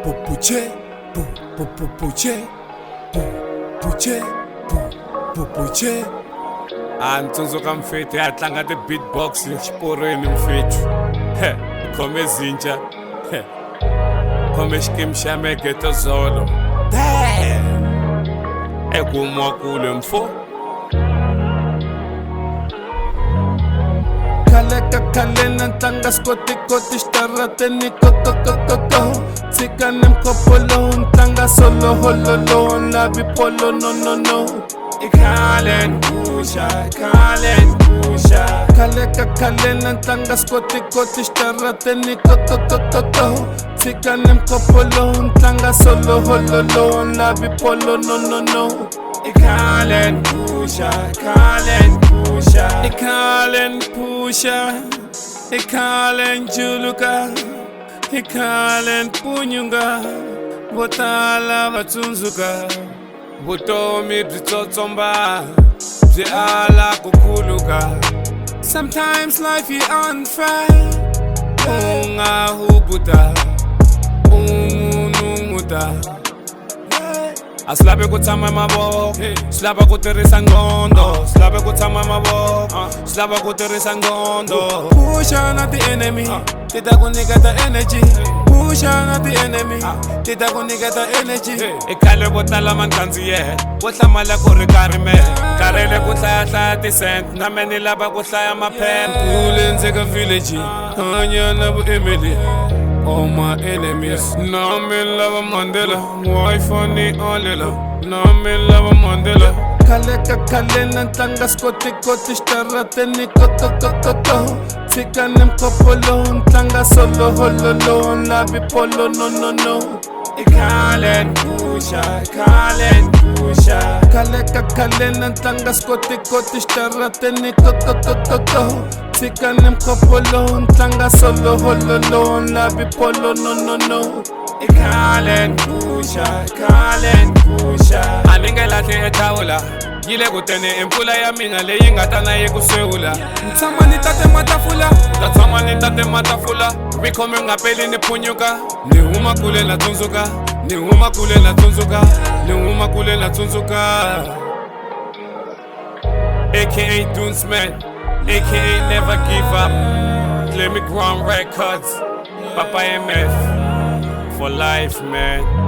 puche, puche, puche, puche. Antsundzuka mfethu ya tlanga ti beatbox xiporweni mfethu. Khome zinja. Khome xikimi xa Megeto Zolo. Damn. Ekumwa kule mfo. Kalena tlanga skoti xitarateni ko. Tshikane mkopolo tlanga solo hololo lavi polo no. Ikalen pusha. Kalena tlanga skoti xitarateni ko. Tshikane mkopolo tlanga solo hololo lavi polo no. Ikalen pusha. Ikalen juluka. Ikalen punyunga. Botala batunzuka. Butomi bzitotsomba. Bzi ala kukuluka. Sometimes life is unfair. Unga hubuta. Unumuta. Aslabe kutama maboko, slaba kutirisa ngondo, slabe kutama maboko, slaba kutirisa ngondo. Push on at the enemy, tita kunika the energy. Push on at the enemy, tita kunika the energy. Ikale botala mankanzi ye, botlamala kuri karime. Karele kutlaya ti cent, na meni laba kutlaya mapen. Kulenze ka village, anya na bu Emily. All my enemies. Now I'm in love with Mandela. Wife on the Olila. Now I'm in love with Mandela. Kalena tlanga skoti xitarateni ko. Tshikane mkopolo tlanga solo hololo lavi polo no. Ikalen pusha. Kalena tlanga skoti xitarateni ko. Tshikane mkopolo tlanga solo hololo lavi polo no. Ikalen pusha. Aningelahli ethawula yile kutene impula ya mina leyi nga ta na yi kusewula. Tshama ni tate matafula, ta tshama ni tate matafula. Vikhome nga peli ni phunyuka, ni huma kule na tsundzuka, ni huma kule na tsundzuka, ni huma kule na tsundzuka. AKA Dunsman, AKA Never Give Up. Let me Ground Records, Papa MF for life, man.